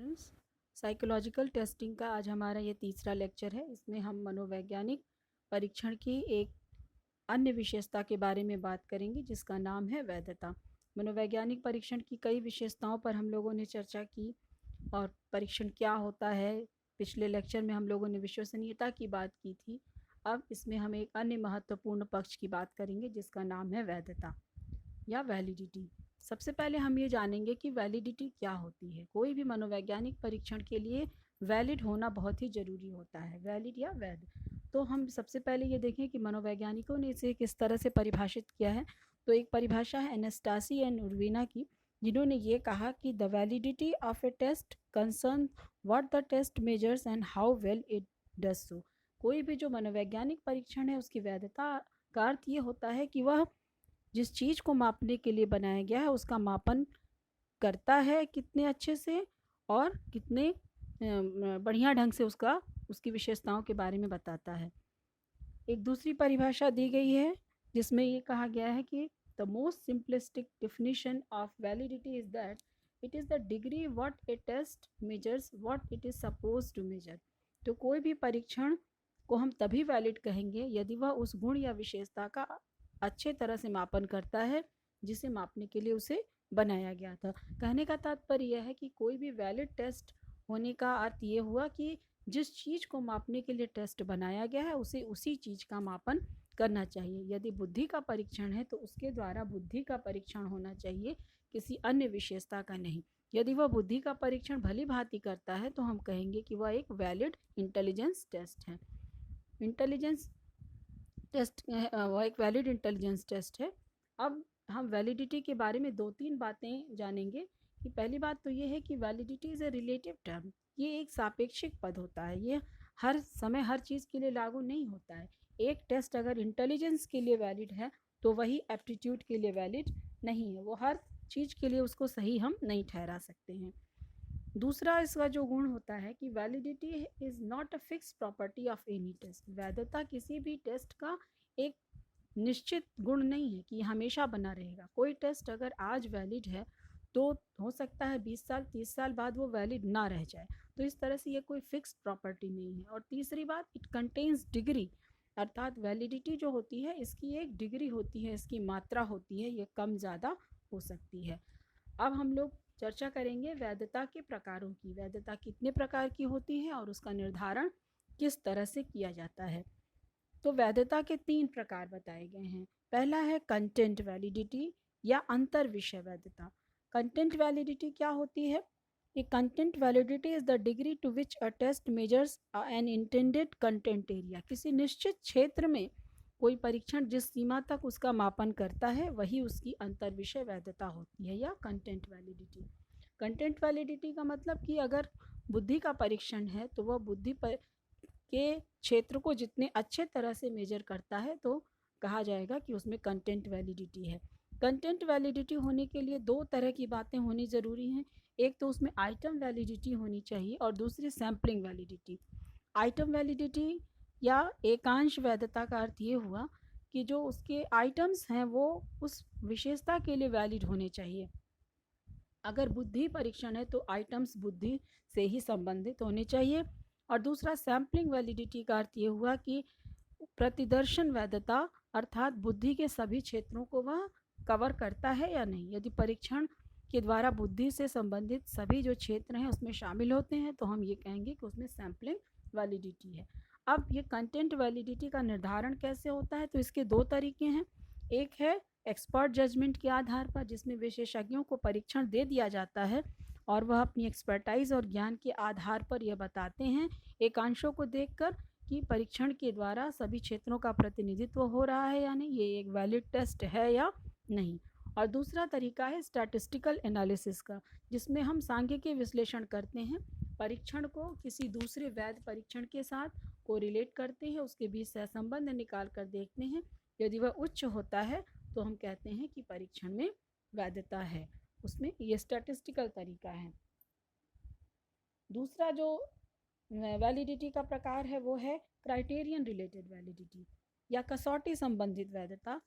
Students, psychological testing का आज हमारा ये तीसरा लेक्चर है। इसमें हम मनोवैज्ञानिक परीक्षण की एक अन्य विशेषता के बारे में बात करेंगे जिसका नाम है वैधता। मनोवैज्ञानिक परीक्षण की कई विशेषताओं पर हम लोगों ने चर्चा की और परीक्षण क्या होता है। पिछले लेक्चर में हम लोगों ने विश्वसनीयता की बात की थी। अब इसमें हम एक अन्य महत्वपूर्ण पक्ष की बात करेंगे जिसका नाम है वैधता या वैलिडिटी। सबसे पहले हम ये जानेंगे कि वैलिडिटी क्या होती है। कोई भी मनोवैज्ञानिक परीक्षण के लिए वैलिड होना बहुत ही ज़रूरी होता है, वैलिड या वैध। तो हम सबसे पहले ये देखें कि मनोवैज्ञानिकों ने इसे किस तरह से परिभाषित किया है। तो एक परिभाषा है एनास्टासी एंड उर्विना की, जिन्होंने ये कहा कि the validity of a test concern what the test measures and how well it does so. कोई भी जो मनोवैज्ञानिक परीक्षण है उसकी वैधता का अर्थ ये होता है कि वह जिस चीज़ को मापने के लिए बनाया गया है उसका मापन करता है कितने अच्छे से और कितने बढ़िया ढंग से उसकी विशेषताओं के बारे में बताता है। एक दूसरी परिभाषा दी गई है जिसमें ये कहा गया है कि the most simplistic definition of validity is that it is the degree what a test measures what it is suppose to measure. तो कोई भी परीक्षण को हम तभी वैलिड कहेंगे यदि वह उस गुण या विशेषता का अच्छे तरह से मापन करता है जिसे मापने के लिए उसे बनाया गया था। कहने का तात्पर्य यह है कि कोई भी वैलिड टेस्ट होने का अर्थ ये हुआ कि जिस चीज़ को मापने के लिए टेस्ट बनाया गया है उसे उसी चीज़ का मापन करना चाहिए। यदि बुद्धि का परीक्षण है तो उसके द्वारा बुद्धि का परीक्षण होना चाहिए, किसी अन्य विशेषता का नहीं। यदि वह बुद्धि का परीक्षण भली भांति करता है तो हम कहेंगे कि वह एक वैलिड इंटेलिजेंस टेस्ट है। इंटेलिजेंस टेस्ट वह एक वैलिड इंटेलिजेंस टेस्ट है। अब हम वैलिडिटी के बारे में दो तीन बातें जानेंगे कि पहली बात तो ये है कि validity is a relative term. ये एक सापेक्षिक पद होता है, ये हर समय हर चीज़ के लिए लागू नहीं होता है। एक टेस्ट अगर इंटेलिजेंस के लिए वैलिड है तो वही एप्टीट्यूड के लिए वैलिड नहीं है, वो हर चीज़ के लिए उसको सही हम नहीं ठहरा सकते हैं। दूसरा इसका जो गुण होता है कि validity is not a fix property of any test. वैधता किसी भी टेस्ट का एक निश्चित गुण नहीं है कि हमेशा बना रहेगा। कोई टेस्ट अगर आज वैलिड है तो हो सकता है 20 साल 30 साल बाद वो वैलिड ना रह जाए। तो इस तरह से ये कोई फिक्स प्रॉपर्टी नहीं है। और तीसरी बात, इट कंटेन्स डिग्री, अर्थात वैलिडिटी जो होती है इसकी एक डिग्री होती है, इसकी मात्रा होती है, ये कम ज़्यादा हो सकती है। अब हम लोग चर्चा करेंगे वैधता के प्रकारों की। वैधता कितने प्रकार की होती है और उसका निर्धारण किस तरह से किया जाता है। तो वैधता के 3 प्रकार बताए गए हैं। पहला है कंटेंट वैलिडिटी या अंतर विषय वैधता। कंटेंट वैलिडिटी क्या होती है? A content validity is the degree to which a test measures an intended content area. किसी निश्चित क्षेत्र में कोई परीक्षण जिस सीमा तक उसका मापन करता है वही उसकी अंतर विषय वैधता होती है या कंटेंट वैलिडिटी। कंटेंट वैलिडिटी का मतलब कि अगर बुद्धि का परीक्षण है तो वह बुद्धि पर के क्षेत्र को जितने अच्छे तरह से मेजर करता है तो कहा जाएगा कि उसमें कंटेंट वैलिडिटी है। कंटेंट वैलिडिटी होने के लिए दो तरह की बातें होनी ज़रूरी हैं। एक तो उसमें आइटम वैलिडिटी होनी चाहिए और दूसरी सैम्पलिंग वैलिडिटी। आइटम वैलिडिटी या एकांश वैधता का अर्थ ये हुआ कि जो उसके आइटम्स हैं वो उस विशेषता के लिए वैलिड होने चाहिए। अगर बुद्धि परीक्षण है तो आइटम्स बुद्धि से ही संबंधित होने चाहिए। और दूसरा सैम्पलिंग वैलिडिटी का अर्थ ये हुआ कि प्रतिदर्शन वैधता, अर्थात बुद्धि के सभी क्षेत्रों को वह कवर करता है या नहीं। यदि परीक्षण के द्वारा बुद्धि से संबंधित सभी जो क्षेत्र हैं उसमें शामिल होते हैं तो हम ये कहेंगे कि उसमें सैम्पलिंग वैलिडिटी है। अब ये कंटेंट वैलिडिटी का निर्धारण कैसे होता है? तो इसके दो तरीके हैं। एक है एक्सपर्ट जजमेंट के आधार पर, जिसमें विशेषज्ञों को परीक्षण दे दिया जाता है और वह अपनी एक्सपर्टाइज और ज्ञान के आधार पर यह बताते हैं एकांशों को देखकर कि परीक्षण के द्वारा सभी क्षेत्रों का प्रतिनिधित्व हो रहा है या नहीं, ये एक वैलिड टेस्ट है या नहीं। और दूसरा तरीका है स्टैटिस्टिकल एनालिसिस का, जिसमें हम सांख्यिकीय विश्लेषण करते हैं, परीक्षण को किसी दूसरे वैध परीक्षण के साथ कोरिलेट करते हैं, उसके बीच सहसंबंध निकाल कर देखते हैं। यदि वह उच्च होता है तो हम कहते हैं कि परीक्षण में वैधता है। उसमें ये स्टैटिस्टिकल तरीका है। दूसरा जो वैलिडिटी का प्रकार है वो है क्राइटेरियन रिलेटेड वैलिडिटी या कसौटी संबंधित वैधता।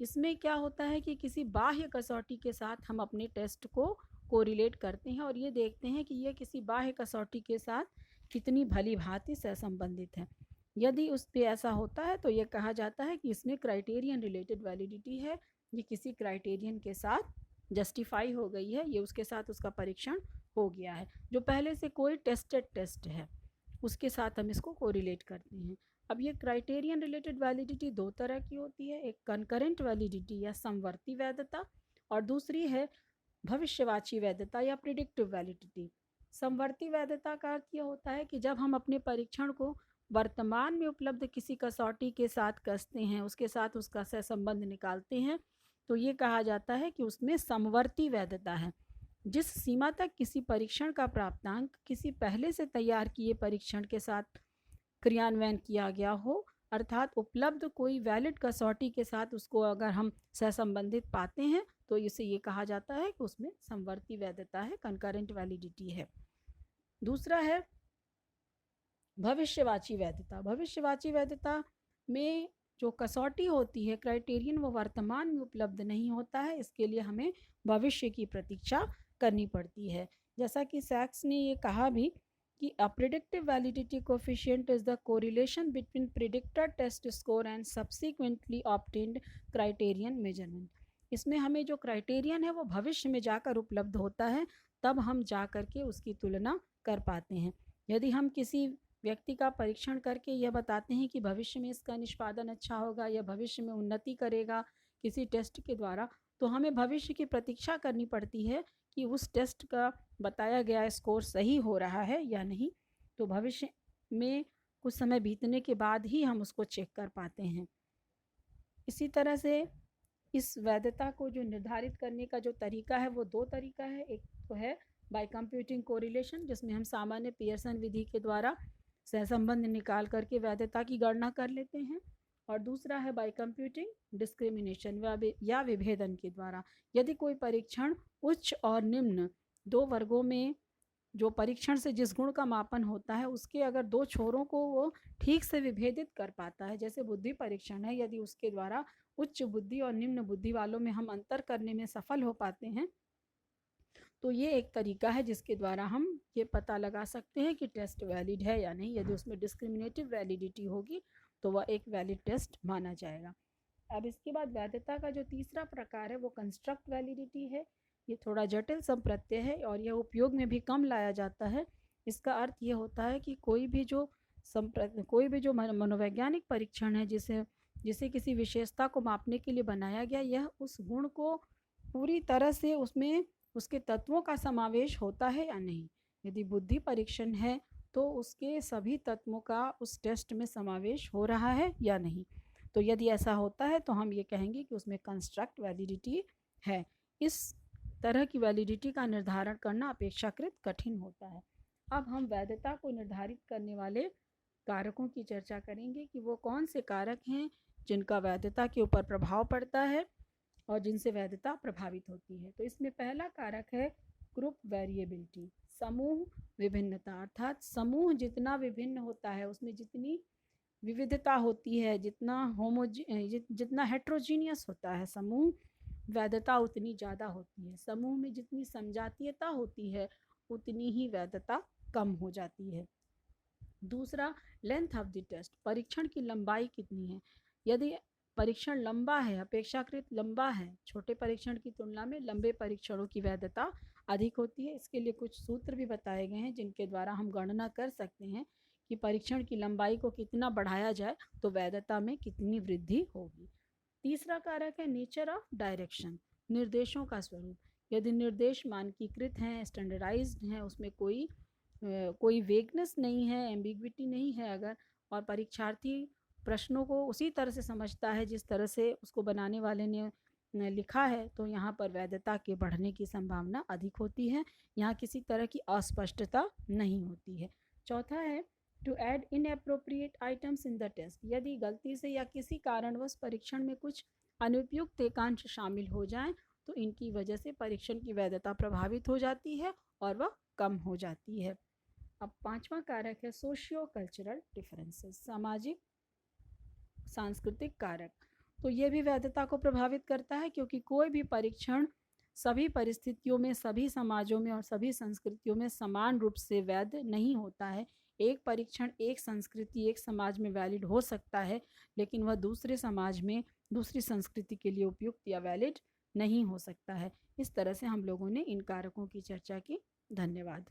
इसमें क्या होता है कि किसी बाह्य कसौटी के साथ हम अपने टेस्ट को कोरिलेट करते हैं और ये देखते हैं कि ये किसी बाह्य कसौटी के साथ कितनी भली भांति सहसंबंधित है। यदि उस पे ऐसा होता है तो ये कहा जाता है कि इसमें क्राइटेरियन रिलेटेड वैलिडिटी है, ये किसी क्राइटेरियन के साथ जस्टिफाई हो गई है, ये उसके साथ उसका परीक्षण हो गया है। जो पहले से कोई टेस्टेड टेस्ट है उसके साथ हम इसको कोरिलेट करते हैं। अब ये क्राइटेरियन रिलेटेड वैलिडिटी दो तरह की होती है, एक कंकरेंट वैलिडिटी या समवर्ती वैधता और दूसरी है भविष्यवाची वैधता या प्रिडिक्टिव वैलिडिटी। समवर्ती वैधता का अर्थ यह होता है कि जब हम अपने परीक्षण को वर्तमान में उपलब्ध किसी कसौटी के साथ कसते हैं, उसके साथ उसका सहसंबंध निकालते हैं, तो ये कहा जाता है कि उसमें समवर्ती वैधता है। जिस सीमा तक किसी परीक्षण का प्राप्तांक किसी पहले से तैयार किए परीक्षण के साथ क्रियान्वयन किया गया हो, अर्थात उपलब्ध कोई वैलिड कसौटी के साथ उसको अगर हम सहसंबंधित पाते हैं तो इसे ये कहा जाता है कि उसमें समवर्ती वैधता है, कंकरेंट वैलिडिटी है। दूसरा है भविष्यवाची वैधता। भविष्यवाची वैधता में जो कसौटी होती है, क्राइटेरियन, वो वर्तमान में उपलब्ध नहीं होता है, इसके लिए हमें भविष्य की प्रतीक्षा करनी पड़ती है। जैसा कि सैक्स ने ये कहा भी कि a predictive validity coefficient is the correlation between predictor test score and subsequently obtained criterion measurement. इसमें हमें जो क्राइटेरियन है वो भविष्य में जाकर उपलब्ध होता है, तब हम जा कर के उसकी तुलना कर पाते हैं। यदि हम किसी व्यक्ति का परीक्षण करके यह बताते हैं कि भविष्य में इसका निष्पादन अच्छा होगा या भविष्य में उन्नति करेगा किसी टेस्ट के द्वारा, तो हमें भविष्य की प्रतीक्षा करनी पड़ती है कि उस टेस्ट का बताया गया स्कोर सही हो रहा है या नहीं। तो भविष्य में कुछ समय बीतने के बाद ही हम उसको चेक कर पाते हैं। इसी तरह से इस वैधता को जो निर्धारित करने का जो तरीका है वो दो तरीका है। एक तो है बाय कंप्यूटिंग कोरिलेशन, जिसमें हम सामान्य पियर्सन विधि के द्वारा सहसंबंध निकाल करके वैधता की गणना कर लेते हैं, और दूसरा है बाय कंप्यूटिंग डिस्क्रिमिनेशन या विभेदन के द्वारा। यदि कोई परीक्षण उच्च और निम्न दो वर्गों में जो परीक्षण से जिस गुण का मापन होता है उसके अगर दो छोरों को वो ठीक से विभेदित कर पाता है, जैसे बुद्धि परीक्षण है, यदि उसके द्वारा उच्च बुद्धि और निम्न बुद्धि वालों में हम अंतर करने में सफल हो पाते हैं, तो ये एक तरीका है जिसके द्वारा हम ये पता लगा सकते हैं कि टेस्ट वैलिड है या नहीं। यदि उसमें डिस्क्रिमिनेटिव वैलिडिटी होगी तो वह एक वैलिड टेस्ट माना जाएगा। अब इसके बाद वैधता का जो तीसरा प्रकार है वो कंस्ट्रक्ट वैलिडिटी है। ये थोड़ा जटिल संप्रत्यय है और यह उपयोग में भी कम लाया जाता है। इसका अर्थ ये होता है कि कोई भी जो मनोवैज्ञानिक परीक्षण है जिसे किसी विशेषता को मापने के लिए बनाया गया, यह उस गुण को पूरी तरह से उसमें उसके तत्वों का समावेश होता है या नहीं। यदि बुद्धि परीक्षण है तो उसके सभी तत्वों का उस टेस्ट में समावेश हो रहा है या नहीं। तो यदि ऐसा होता है तो हम ये कहेंगे कि उसमें कंस्ट्रक्ट वैलिडिटी है। इस तरह की वैलिडिटी का निर्धारण करना अपेक्षाकृत कठिन होता है। अब हम वैधता को निर्धारित करने वाले कारकों की चर्चा करेंगे कि वो कौन से कारक हैं जिनका वैधता के ऊपर प्रभाव पड़ता है और जिनसे वैधता प्रभावित होती है। तो इसमें पहला कारक है ग्रुप वेरिएबिलिटी, समूह विभिन्नता। अर्थात समूह जितना विभिन्न होता है, उसमें जितनी विविधता होती है, जितना हेट्रोजीनियस होता है समूह, वैधता उतनी ज़्यादा होती है। समूह में जितनी समजातीयता होती है उतनी ही वैधता कम हो जाती है। दूसरा, लेंथ ऑफ द टेस्ट, परीक्षण की लंबाई कितनी है। यदि परीक्षण लंबा है, अपेक्षाकृत लंबा है, छोटे परीक्षण की तुलना में लंबे परीक्षणों की वैधता अधिक होती है। इसके लिए कुछ सूत्र भी बताए गए हैं जिनके द्वारा हम गणना कर सकते हैं कि परीक्षण की लंबाई को कितना बढ़ाया जाए तो वैधता में कितनी वृद्धि होगी। तीसरा कारक है नेचर ऑफ डायरेक्शन, निर्देशों का स्वरूप। यदि निर्देश मानकीकृत हैं, स्टैंडर्डाइज्ड हैं, उसमें कोई वेगनेस नहीं है, एम्बिग्विटी नहीं है अगर, और परीक्षार्थी प्रश्नों को उसी तरह से समझता है जिस तरह से उसको बनाने वाले ने लिखा है, तो यहाँ पर वैधता के बढ़ने की संभावना अधिक होती है। यहाँ किसी तरह की अस्पष्टता नहीं होती है। चौथा है to add inappropriate items in the test, यदि गलती से या किसी कारणवश परीक्षण में कुछ अनुपयुक्त एकांश शामिल हो जाएं तो इनकी वजह से परीक्षण की वैधता प्रभावित हो जाती है और वह कम हो जाती है। अब पांचवा कारक है सोशियो कल्चरल डिफरेंसेस, सामाजिक सांस्कृतिक कारक। तो ये भी वैधता को प्रभावित करता है, क्योंकि कोई भी परीक्षण सभी परिस्थितियों में, सभी समाजों में और सभी संस्कृतियों में समान रूप से वैध नहीं होता है। एक परीक्षण एक संस्कृति, एक समाज में वैलिड हो सकता है, लेकिन वह दूसरे समाज में, दूसरी संस्कृति के लिए उपयुक्त या वैलिड नहीं हो सकता है। इस तरह से हम लोगों ने इन कारकों की चर्चा की। धन्यवाद।